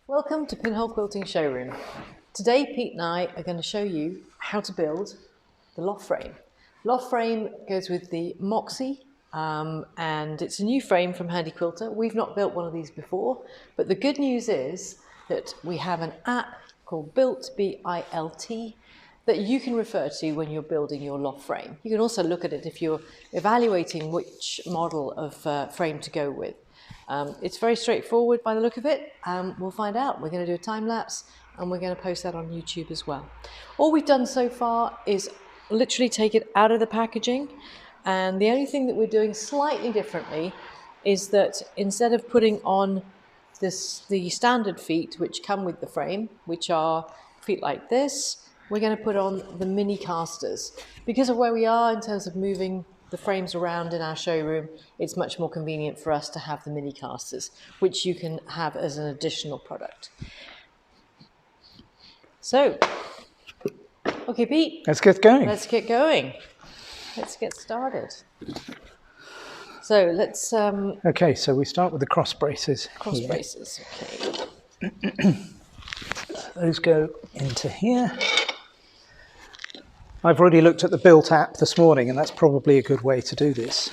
Welcome to Pinhole Quilting Showroom. Today Pete and I are going to show you how to build the loft frame. Loft frame goes with the Moxie and it's a new frame from Handi Quilter. We've not built one of these before, but the good news is that we have an app called Built, B-I-L-T, that you can refer to when you're building your loft frame. You can also look at it if you're evaluating which model of frame to go with. It's very straightforward by the look of it. We'll find out. We're going to do a time lapse and we're going to post that on YouTube as well. All we've done so far is literally take it out of the packaging, and the only thing that we're doing slightly differently is that instead of putting on the standard feet which come with the frame, which are feet like this, we're going to put on the mini casters. Because of where we are in terms of moving the frames around in our showroom, it's much more convenient for us to have the mini casters, which you can have as an additional product. So, okay, Pete. Let's get going. Let's get going. Let's get started. So let's... okay, so we start with the cross braces. Cross braces, okay. Those go into here. I've already looked at the Built app this morning, and that's probably a good way to do this.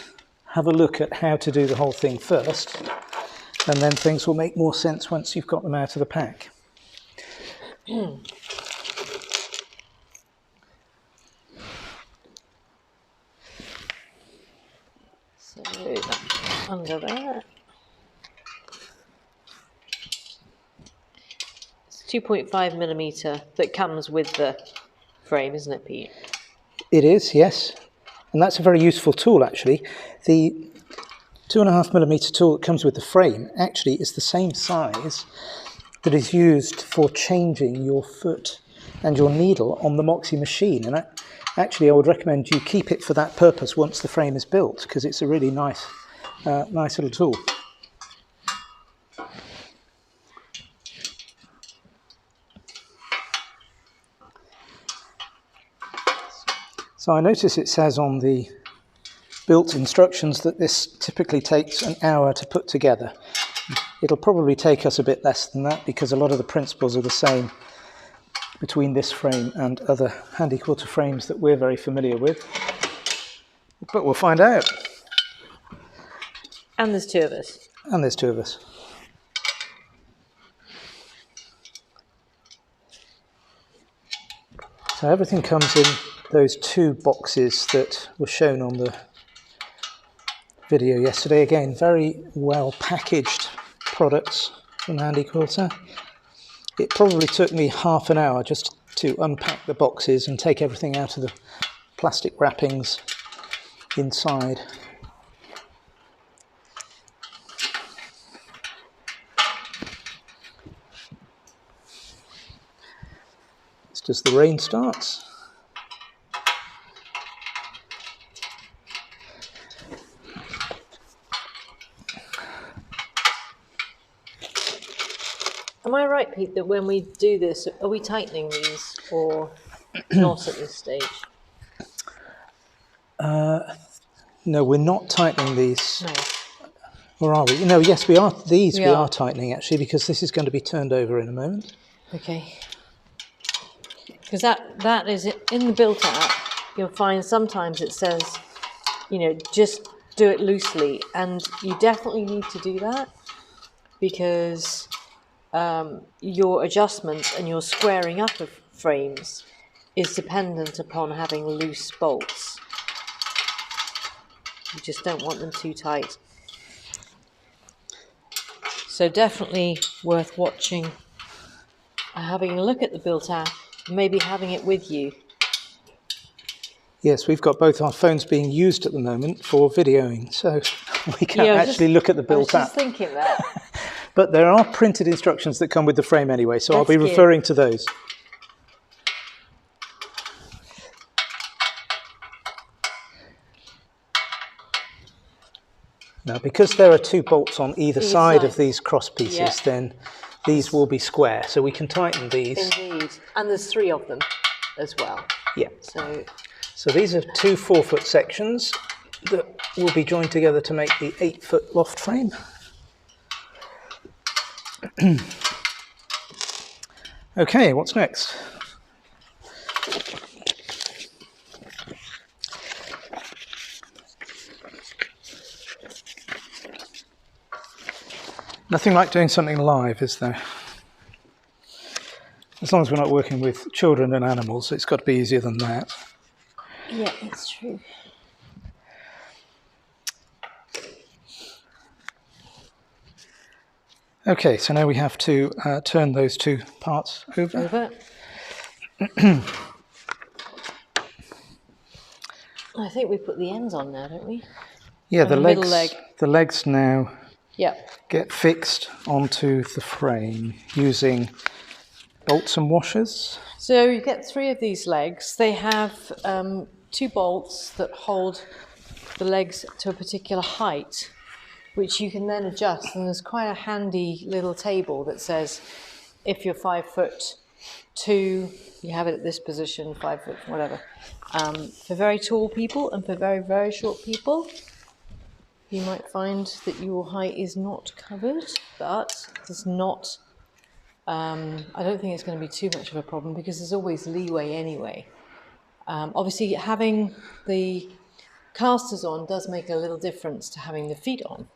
Have a look at how to do the whole thing first, and then things will make more sense once you've got them out of the pack. So that's under that. It's 2.5mm that comes with the frame, isn't it, Pete? It is, yes. And that's a very useful tool, actually. The 2.5mm tool that comes with the frame actually is the same size that is used for changing your foot and your needle on the Moxie machine. And actually, I would recommend you keep it for that purpose once the frame is built, because it's a really nice little tool. So I notice it says on the Built instructions that this typically takes an hour to put together. It'll probably take us a bit less than that, because a lot of the principles are the same between this frame and other Handi Quilter frames that we're very familiar with. But we'll find out. And there's two of us. And there's two of us. So everything comes in those two boxes that were shown on the video yesterday. Again, very well packaged products from Handi Quilter. It probably took me half an hour just to unpack the boxes and take everything out of the plastic wrappings inside. Just as the rain starts. Am I right, Pete, that when we do this, are we tightening these or not at this stage? No, we're not tightening these. No. Or are we? No, yes, we are. These we are tightening, actually, because this is going to be turned over in a moment. Okay. Because that is in the Built app. You'll find sometimes it says, you know, just do it loosely, and you definitely need to do that, because your adjustments and your squaring up of frames is dependent upon having loose bolts. You just don't want them too tight. So definitely worth watching, having a look at the Built app, maybe having it with you. Yes, we've got both our phones being used at the moment for videoing, so we can't actually look at the Built app. I was just thinking that. But there are printed instructions that come with the frame anyway, so I'll be referring to those. Now, because there are two bolts on either side of these cross pieces, then these will be square, so we can tighten these. Indeed, and there's three of them as well. Yeah. So these are two 4-foot sections that will be joined together to make the 8-foot loft frame. Okay, what's next? Nothing like doing something live, is there? As long as we're not working with children and animals, it's got to be easier than that. Yeah, it's true. Okay, so now we have to turn those two parts over. Over. I think we put the ends on now, don't we? Yeah, And the middle legs. leg. The legs now Yep. get fixed onto the frame using bolts and washers. So you get 3 of these legs. They have 2 bolts that hold the legs to a particular height, which you can then adjust. And there's quite a handy little table that says if you're 5'2", you have it at this position, 5 foot, whatever. For very tall people and for very, very short people, you might find that your height is not covered, but there's not. I don't think it's going to be too much of a problem because there's always leeway anyway. Obviously, having the casters on does make a little difference to having the feet on.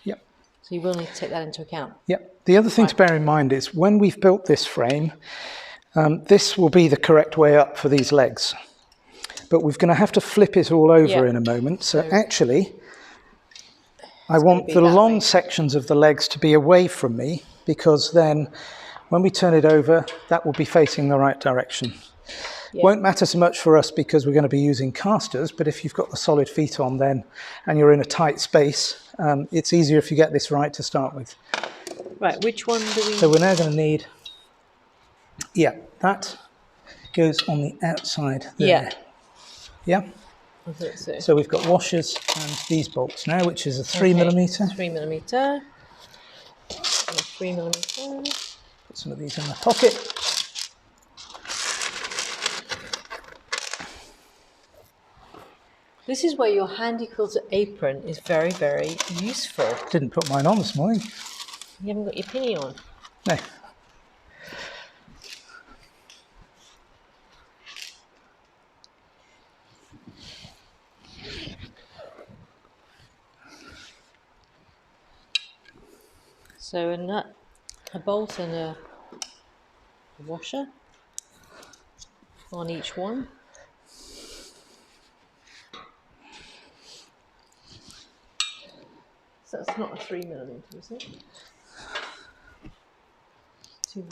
Yep. So you will need to take that into account. Yep. The other thing to bear in mind is when we've built this frame, this will be the correct way up for these legs. But we're going to have to flip it all over in a moment. So actually, I want the long sections of the legs to be away from me, because then when we turn it over, that will be facing the right direction. Won't matter so much for us because we're going to be using casters, but if you've got the solid feet on then and you're in a tight space, it's easier if you get this right to start with. Right, which one do we... So we're now going to need, that goes on the outside there. Yeah? I thought so. So we've got washers and these bolts now, which is a 3mm. 3mm. 3mm. Put some of these in my pocket. This is where your Handi quilter apron is very, very useful. Didn't put mine on this morning. You haven't got your pinny on? No. So a nut, a bolt and a washer on each one. So that's not a 3mm, is it?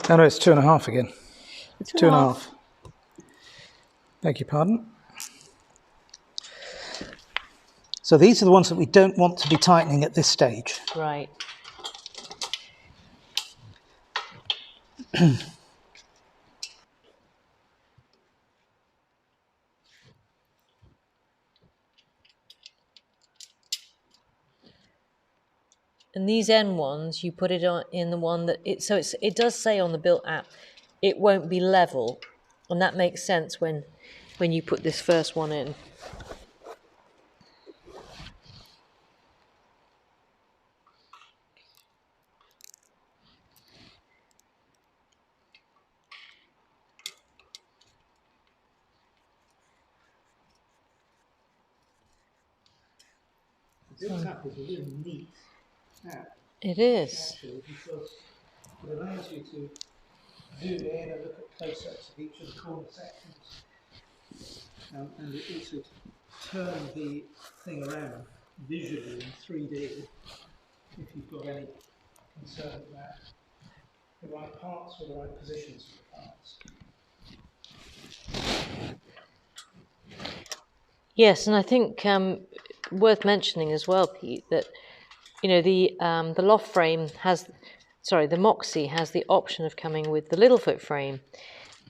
Oh no, it's 2.5 again. It's 2.5. Beg your pardon. So these are the ones that we don't want to be tightening at this stage. Right. And these end ones, you put it on in the one that it does say on the built app, it won't be level, and that makes sense when you put this first one in. The built app is a really neat app. It is. Actually, because it allows you to zoom in and look at close-ups of each of the corner sections. And it also turn the thing around visually in 3D if you've got any concern about the right parts or the right positions for the parts. Yes, and I think worth mentioning as well, Pete, that the Loft Frame the Moxie has the option of coming with the Littlefoot frame,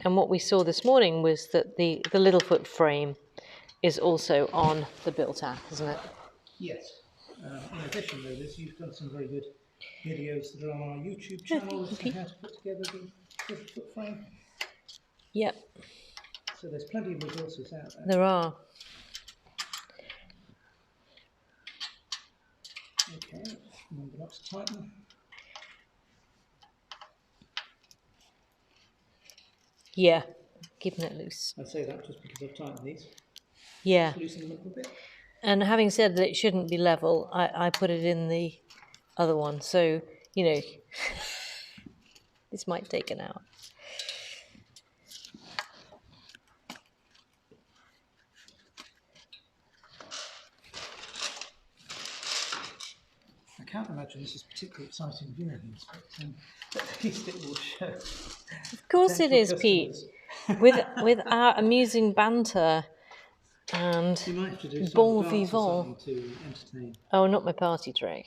and what we saw this morning was that the Littlefoot frame is also on the built app, isn't it? Yes. In addition, though, you've done some very good videos that are on our YouTube channel as to how to put together the Littlefoot frame. Yep. So there's plenty of resources out there. There are. Okay, remember not to tighten. Yeah, keeping it loose. I say that just because I've tightened these. Yeah. Loosen them up a bit. And having said that it shouldn't be level, I put it in the other one. So, you know, this might take an hour. I can't imagine this is particularly exciting viewings, but at least it will show. Of course it is, Pete. With our amusing banter and You might have to do some bon dance or vivant. something to entertain. Oh, not my party trick.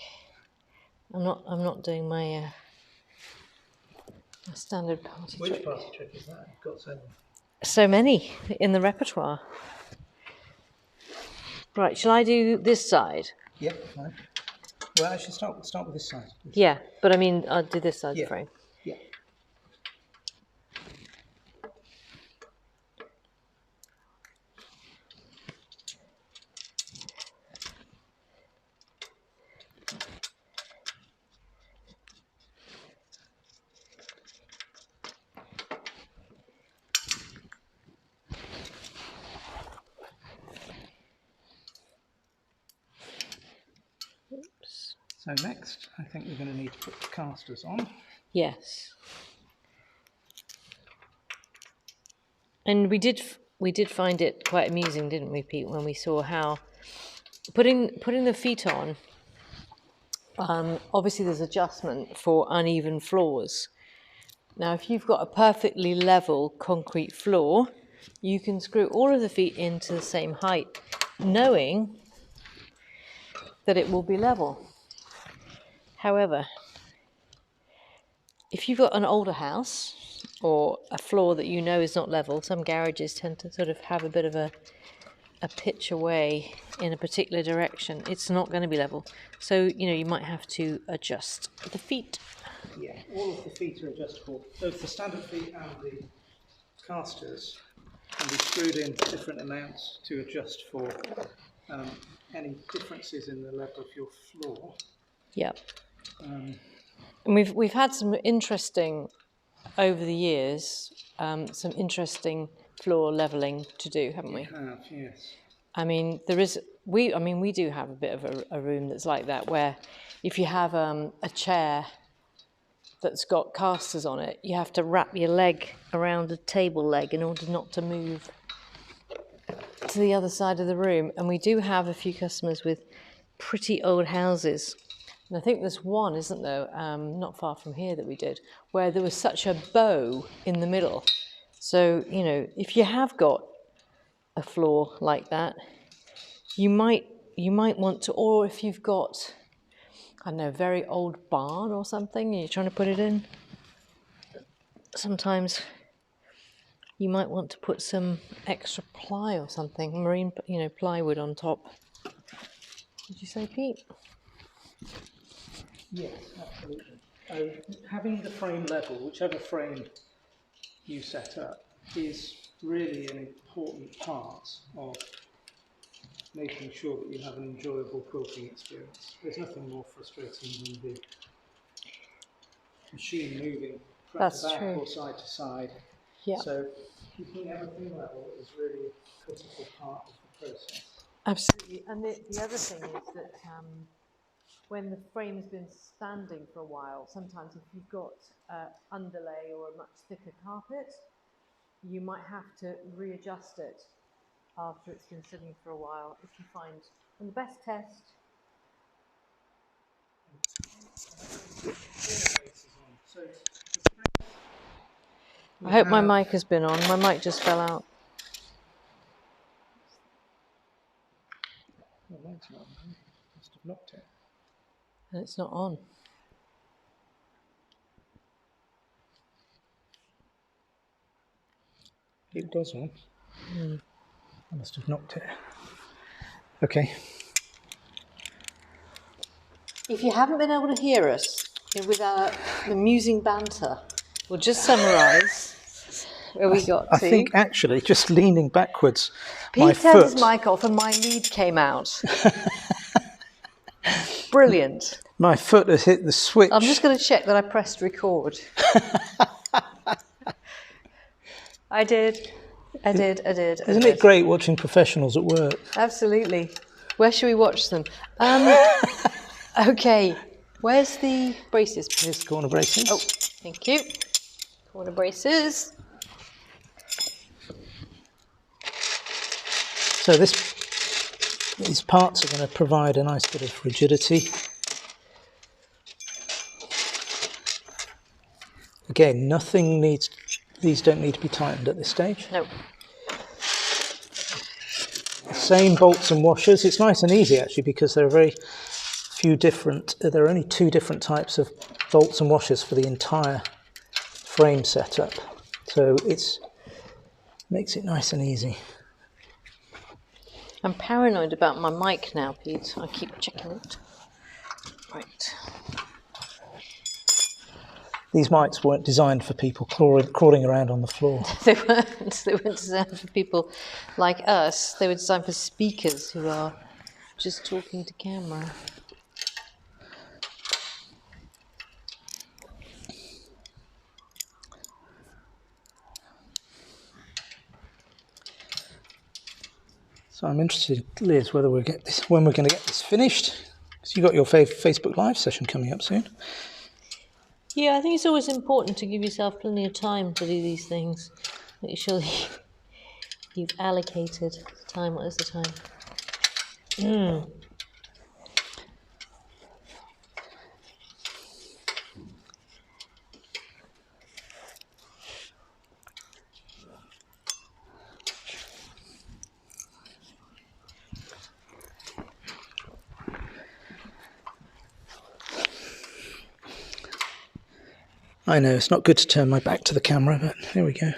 I'm not doing my standard party trick. Which party trick is that? You've got So many in the repertoire. Right, shall I do this side? Yeah, fine. Well, actually, start with this side. Yeah, but I mean, I'll do this side of the frame. Yeah. Oops. So next, I think we're going to need to put the casters on. Yes. And we did find it quite amusing, didn't we, Pete, when we saw how putting the feet on. Obviously, there's adjustment for uneven floors. Now, if you've got a perfectly level concrete floor, you can screw all of the feet into the same height, knowing that it will be level. However, if you've got an older house or a floor that you know is not level, some garages tend to sort of have a bit of a pitch away in a particular direction. It's not going to be level. So, you know, you might have to adjust the feet. Yeah, all of the feet are adjustable. Both the standard feet and the casters can be screwed in different amounts to adjust for any differences in the level of your floor. Yeah. And we've had some interesting, over the years, some interesting floor levelling to do, haven't we? We have, yes. I mean, we do have a bit of a room that's like that, where if you have a chair that's got casters on it, you have to wrap your leg around a table leg in order not to move to the other side of the room. And we do have a few customers with pretty old houses. And I think there's one, isn't there, not far from here that we did, where there was such a bow in the middle. So, you know, if you have got a floor like that, you might want to, or if you've got, I don't know, a very old barn or something, and you're trying to put it in, sometimes you might want to put some extra ply or something, marine, you know, plywood on top. Did you say, Pete? Yes, absolutely. Having the frame level, whichever frame you set up, is really an important part of making sure that you have an enjoyable quilting experience. There's nothing more frustrating than the machine moving front to back or side to side. Yeah. So keeping everything level is really a critical part of the process. Absolutely. And the other thing is that when the frame has been standing for a while, sometimes if you've got underlay or a much thicker carpet, you might have to readjust it after it's been sitting for a while. If you find, and the best test. I hope my mic has been on. My mic just fell out. Oh, that's not on. Must have knocked it. And it's not on. It was on. I must have knocked it. Okay. If you haven't been able to hear us with our amusing banter, we'll just summarise where we got to. I think actually, just leaning backwards, Pete turned his mic off and my lead came out. Brilliant. My foot has hit the switch. I'm just going to check that I pressed record. I did. Isn't it great watching professionals at work? Absolutely. Where should we watch them? Okay. Where's the braces? Here's the corner braces. Oh, thank you. Corner braces. So these parts are going to provide a nice bit of rigidity. Again, these don't need to be tightened at this stage. No. Same bolts and washers. It's nice and easy actually because there are there are only 2 different types of bolts and washers for the entire frame setup. So it makes it nice and easy. I'm paranoid about my mic now, Pete. I keep checking it. Right. These mics weren't designed for people crawling around on the floor. They weren't. They weren't designed for people like us. They were designed for speakers who are just talking to camera. So I'm interested, Liz, when we're going to get this finished. Because you've got your Facebook Live session coming up soon. Yeah, I think it's always important to give yourself plenty of time to do these things. Make sure you've allocated time. What is the time? I know, it's not good to turn my back to the camera, but here we go.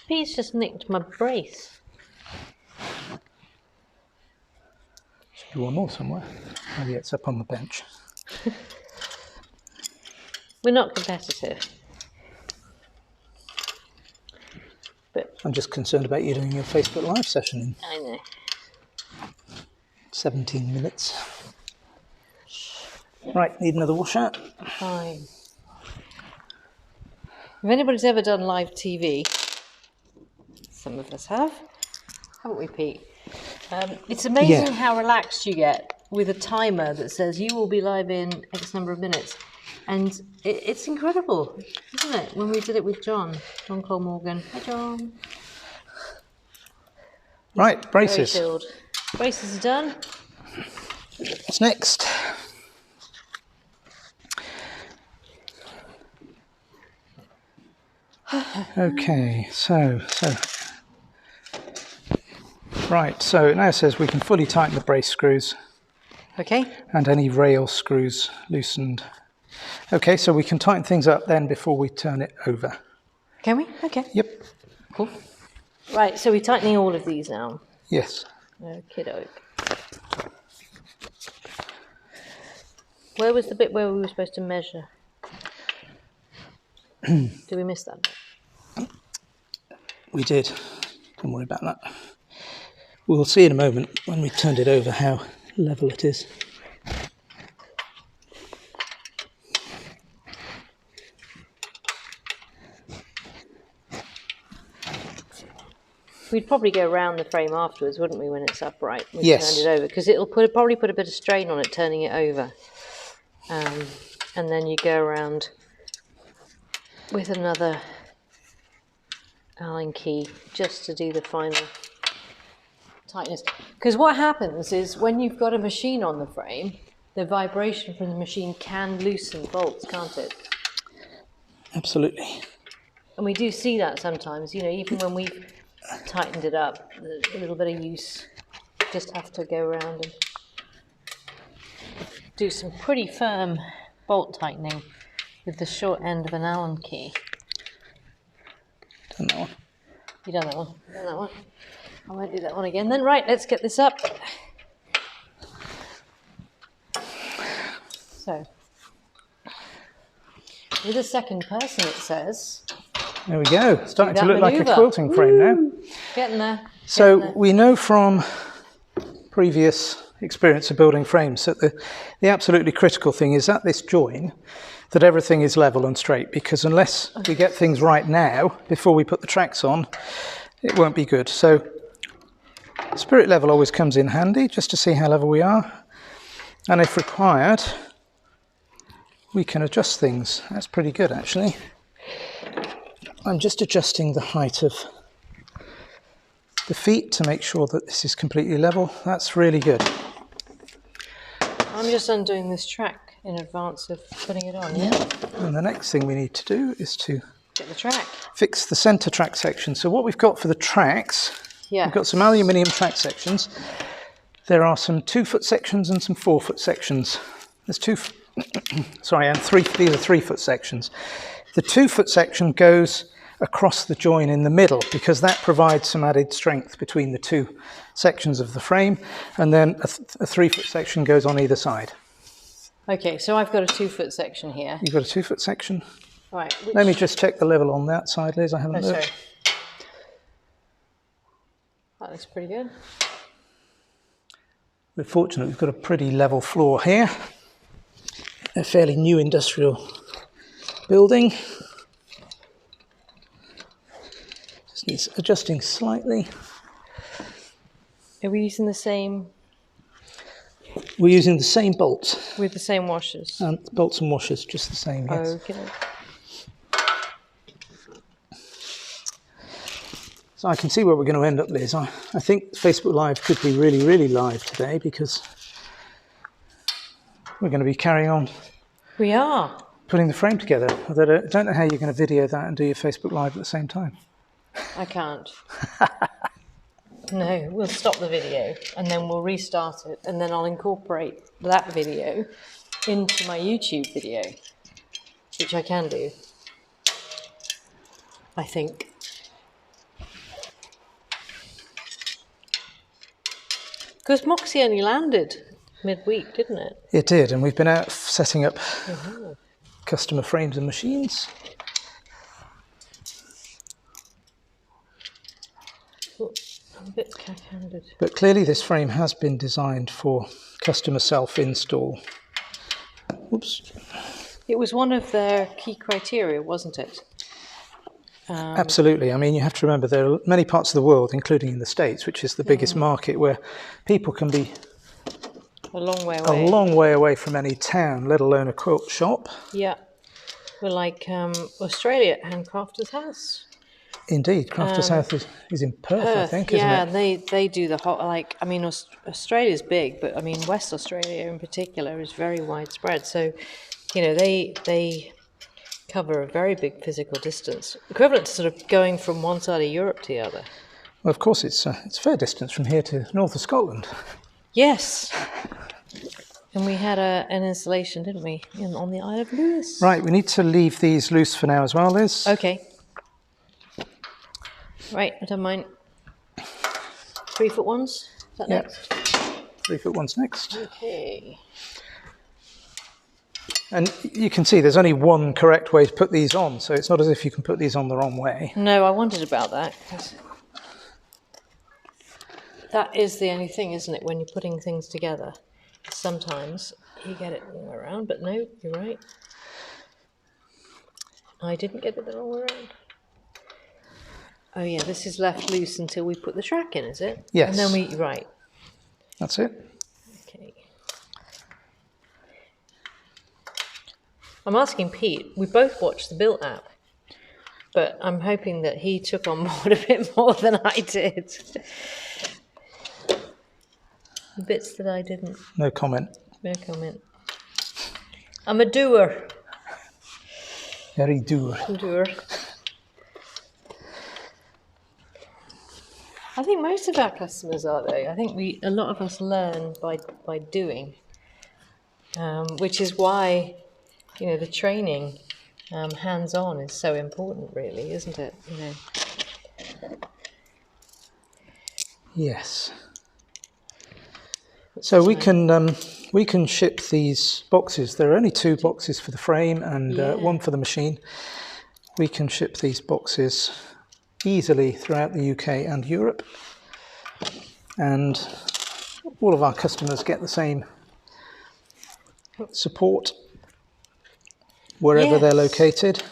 Pete's just nicked my brace. Should be one more somewhere. Maybe it's up on the bench. We're not competitive. But I'm just concerned about you doing your Facebook Live session in I know. 17 minutes. Right, need another washout? Fine. If anybody's ever done live TV, some of us have, haven't we, Pete? It's amazing how relaxed you get with a timer that says you will be live in X number of minutes. And it's incredible, isn't it? When we did it with John Cole Morgan. Hi, John. Right, braces. Very chilled. Braces are done. What's next? Okay, so it now says we can fully tighten the brace screws. Okay. And any rail screws loosened. Okay, so we can tighten things up then before we turn it over. Can we? Okay. Yep. Cool. Right, so we're tightening all of these now. Yes. Okey-doke. Where was the bit where we were supposed to measure? Did we miss that bit? We did. Don't worry about that. We'll see in a moment when we've turned it over how level it is. We'd probably go around the frame afterwards, wouldn't we, when it's upright? We've Yes. turned it over, because it'll probably put a bit of strain on it, turning it over. And then you go around with another Allen key just to do the final tightness. Because what happens is when you've got a machine on the frame, the vibration from the machine can loosen bolts, can't it? Absolutely. And we do see that sometimes, you know, even when we've tightened it up, a little bit of use. Just have to go around and do some pretty firm bolt tightening with the short end of an Allen key. Done that one. You done that one? You done that one? I won't do that one again then. Right, let's get this up. So, with a second person, it says. There we go. Starting to look manoeuvre. like a quilting frame now. Getting there. So we know from previous experience of building frames that the absolutely critical thing is at this join that everything is level and straight, because unless we get things right now before we put the tracks on, it won't be good. So spirit level always comes in handy just to see how level we are, and if required we can adjust things. That's pretty good actually. I'm just adjusting the height of the feet to make sure that this is completely level. That's really good. I'm just undoing this track in advance of putting it on. Yeah. And the next thing we need to do is to Get the track. Fix the centre track section. So what we've got for the tracks, we've got some aluminium track sections. There are some 2-foot sections and some 4-foot sections. There's and three. These are 3-foot sections. The 2-foot section goes across the join in the middle because that provides some added strength between the two sections of the frame, and then a 3-foot section goes on either side. Okay, so I've got a 2-foot section here. You've got a 2-foot section. Right. Let me just check the level on that side, Liz. I haven't looked. Sorry. That looks pretty good. We're fortunate we've got a pretty level floor here. A fairly new industrial building. Just needs adjusting slightly. Are we using the same? We're using the same bolts. With the same washers? Bolts and washers, just the same, yes. Okay. So I can see where we're going to end up, Liz. I think Facebook Live could be really, really live today because we're going to be carrying on. We are. Putting the frame together. Although I don't know how you're going to video that and do your Facebook Live at the same time. I can't. No, we'll stop the video and then we'll restart it, and then I'll incorporate that video into my YouTube video, which I can do, I think. Because Moxie only landed midweek, didn't it? It did, and we've been out setting up customer frames and machines. I'm a bit cack-handed. But clearly this frame has been designed for customer self-install. Oops. It was one of their key criteria, wasn't it? Absolutely. I mean, you have to remember there are many parts of the world, including in the States, which is the biggest market, where people can be a long way away. A long way away from any town, let alone a quilt shop. Yeah. We're like Australia, Handcrafter's House. Indeed, Crafter's House is in Perth, I think, isn't it? Yeah, they do the whole, like, I mean, Australia's big, but I mean, West Australia in particular is very widespread. So, you know, they cover a very big physical distance, equivalent to sort of going from one side of Europe to the other. Well, of course, it's a fair distance from here to north of Scotland. Yes. And we had an installation, didn't we, on the Isle of Lewis? Right, we need to leave these loose for now as well, Liz. Okay. Right, I don't mind. 3-foot ones? Is that next? 3-foot ones next. Okay. And you can see there's only one correct way to put these on, so it's not as if you can put these on the wrong way. No, I wondered about that. 'Cause that is the only thing, isn't it, when you're putting things together? Sometimes you get it the wrong way around, but no, you're right. I didn't get it the wrong way around. Oh yeah, this is left loose until we put the track in, is it? Yes. And then right. That's it. Okay. I'm asking Pete, we both watched the Built app, but I'm hoping that he took on board a bit more than I did. The bits that I didn't. No comment. No comment. I'm a doer. Very doer. Doer. I think most of our customers are, though. I think a lot of us learn by doing, which is why, you know, the training, hands-on, is so important, really, isn't it? You know. Yes. So we can ship these boxes. There are only 2 boxes for the frame and 1 for the machine. We can ship these boxes easily throughout the UK and Europe, and all of our customers get the same support wherever they're located.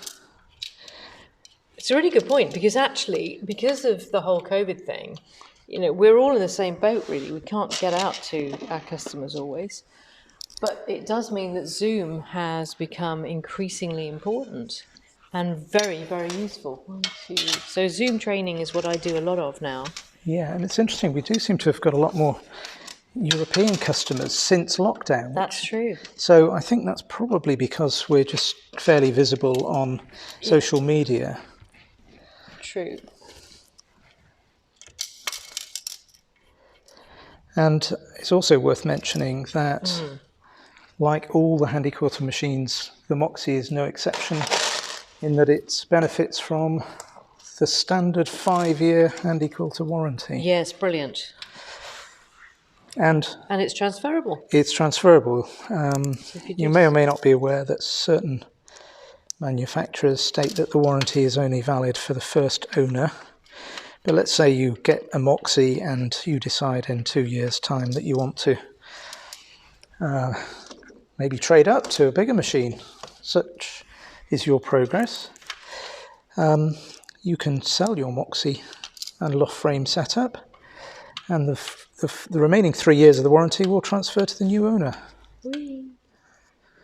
It's a really good point, because actually, because of the whole COVID thing, you know, we're all in the same boat, really. We can't get out to our customers always. But it does mean that Zoom has become increasingly important and very, very useful. So Zoom training is what I do a lot of now. Yeah, and it's interesting. We do seem to have got a lot more European customers since lockdown. That's true. So I think that's probably because we're just fairly visible on social media. True. And it's also worth mentioning that, like all the Handi Quilter machines, the Moxie is no exception in that it benefits from the standard 5-year Handi Quilter warranty. Yes, brilliant. And it's transferable. It's transferable. So you may or may not be aware that certain manufacturers state that the warranty is only valid for the first owner. But let's say you get a Moxie and you decide in 2 years' time that you want to maybe trade up to a bigger machine. Such is your progress. You can sell your Moxie and Loft Frame setup, and the remaining 3 years of the warranty will transfer to the new owner. Whee.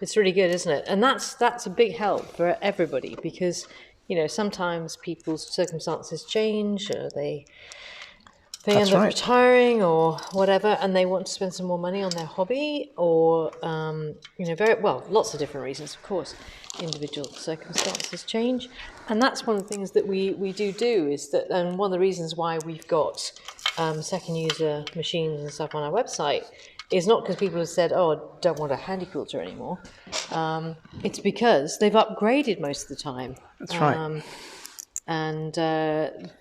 It's really good, isn't it? And that's a big help for everybody, because, you know, sometimes people's circumstances change, or they end up retiring or whatever, and they want to spend some more money on their hobby, or you know, lots of different reasons, of course. Individual circumstances change, and that's one of the things that we do is that, and one of the reasons why we've got second user machines and stuff on our website is not because people have said, oh, I don't want a Handi Quilter anymore. It's because they've upgraded most of the time. That's right. And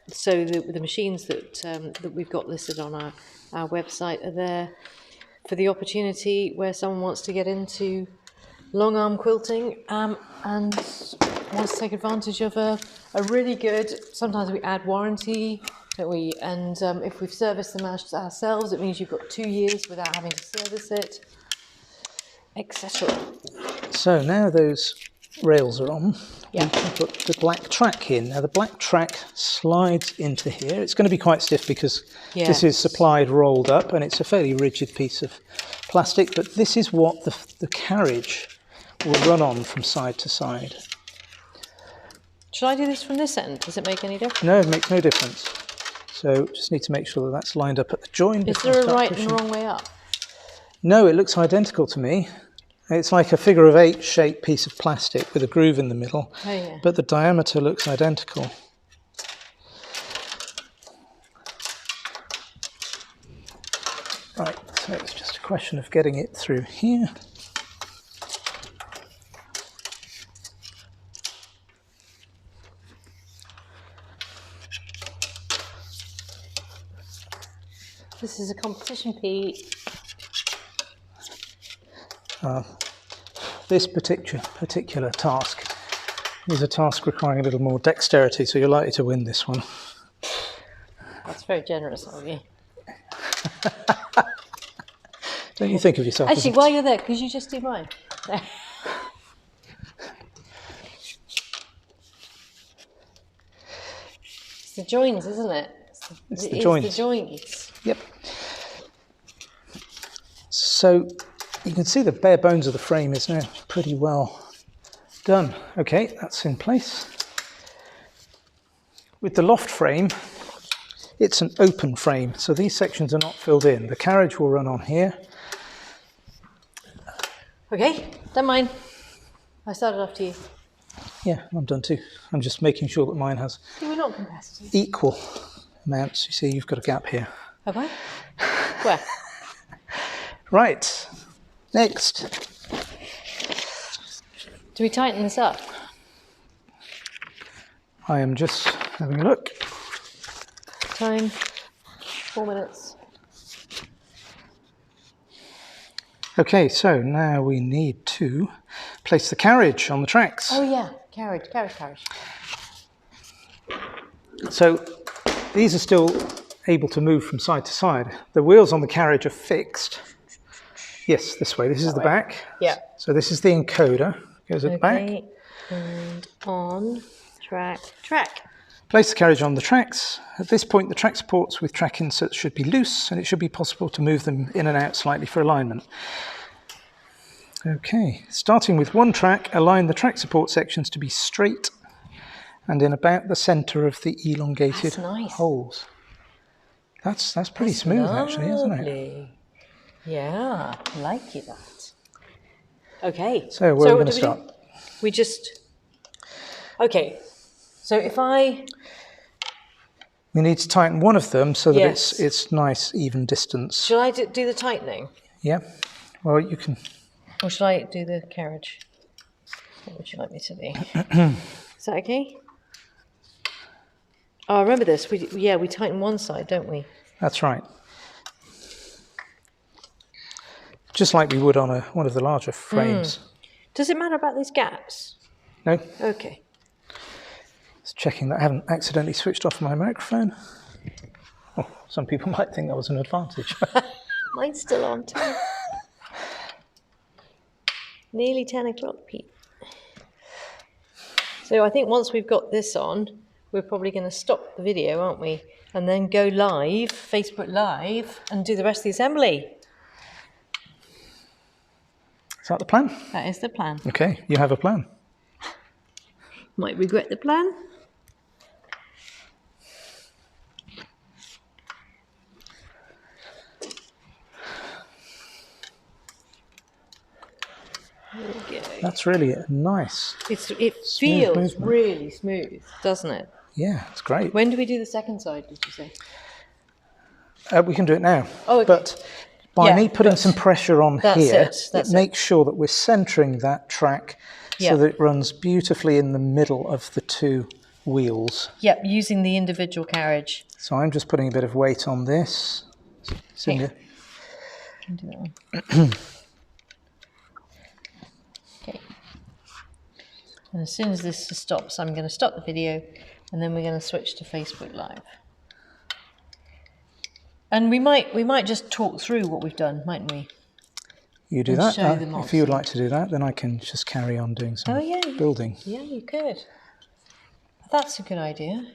so the machines that we've got listed on our website are there for the opportunity where someone wants to get into longarm quilting and wants to take advantage of a really good, sometimes we add warranty, don't we? And if we've serviced them ourselves, it means you've got 2 years without having to service it, etc. So now those rails are on, we can put the black track in. Now the black track slides into here. It's going to be quite stiff because this is supplied rolled up, and it's a fairly rigid piece of plastic, but this is what the carriage will run on from side to side. Should I do this from this end? Does it make any difference? No, it makes no difference. So just need to make sure that that's lined up at the joint. Is there a right and wrong way up? No, it looks identical to me. It's like a figure of 8 shaped piece of plastic with a groove in the middle, but the diameter looks identical. Right, so it's just a question of getting it through here. This is a competition, Pete. This particular task is a task requiring a little more dexterity, so you're likely to win this one. That's very generous of you. Don't you think of yourself? Actually, while you're there, could you just do mine? It's the joins, isn't it? It's the joints. The joints. Yep. So you can see the bare bones of the frame is now pretty well done. Okay, that's in place. With the Loft Frame, it's an open frame, so these sections are not filled in. The carriage will run on here. Okay, don't mind. I started off to you. Yeah, I'm done too. I'm just making sure that mine has We're not competitive. equal amounts. You see, you've got a gap here. Have I? Where? Right, next. Do we tighten this up? I am just having a look. Time. 4 minutes. Okay, so now we need to place the carriage on the tracks. Oh yeah, carriage. So these are still able to move from side to side. The wheels on the carriage are fixed. Yes, this way. This is the back. Yeah. So this is the encoder. Goes at the back. Okay, and on, track. Place the carriage on the tracks. At this point, the track supports with track inserts should be loose, and it should be possible to move them in and out slightly for alignment. Okay, starting with one track, align the track support sections to be straight and in about the centre of the elongated holes. That's pretty smooth, actually, isn't it? Yeah, I like it that. Okay. So where are we going to start? We just... Okay, so if I... We need to tighten one of them so that it's nice, even distance. Shall I do the tightening? Yeah. Well, you can... Or shall I do the carriage? What would you like me to do? Is that okay? Oh, remember this. We tighten one side, don't we? That's right. Just like we would on one of the larger frames. Does it matter about these gaps? No. Okay. Just checking that I haven't accidentally switched off my microphone. Oh, some people might think that was an advantage. Mine's still on too. Nearly 10 o'clock, Pete. So I think once we've got this on, we're probably going to stop the video, aren't we? And then go live, Facebook Live, and do the rest of the assembly. Is that the plan? That is the plan. Okay, you have a plan. Might regret the plan. That's really nice. It feels really smooth, doesn't it? Yeah, it's great. When do we do the second side, did you say? We can do it now. Oh, okay. But by me putting some pressure on here, it makes sure that we're centering that track so that it runs beautifully in the middle of the two wheels. Yep, using the individual carriage. So I'm just putting a bit of weight on this. Can do that one. Okay. And as soon as this stops, I'm going to stop the video, and then we're going to switch to Facebook Live. And we might just talk through what we've done, mightn't we? You do that. If you would like to do that, then I can just carry on doing some building. Yeah, you could. That's a good idea.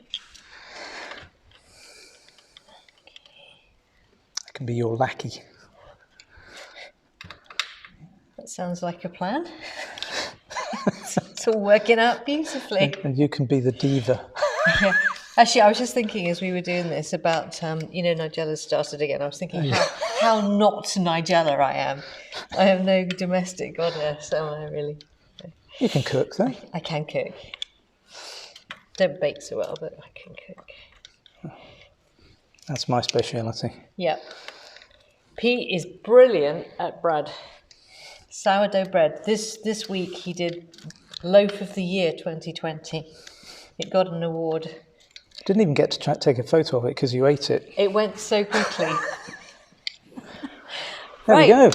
I can be your lackey. That sounds like a plan. It's all working out beautifully. And you can be the diva. Yeah. Actually, I was just thinking as we were doing this about, Nigella's started again. I was thinking how not Nigella I am. I have no domestic goddess, am I really? You can cook, though. I can cook. Don't bake so well, but I can cook. That's my speciality. Yeah. Pete is brilliant at bread. Sourdough bread. This week he did Loaf of the Year 2020. It got an award. Didn't even get to take a photo of it because you ate it. It went so quickly. There we go.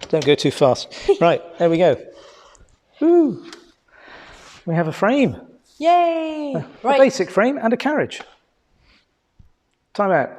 Don't go too fast. Right, there we go. Woo. We have a frame. Yay! A basic frame and a carriage. Time out.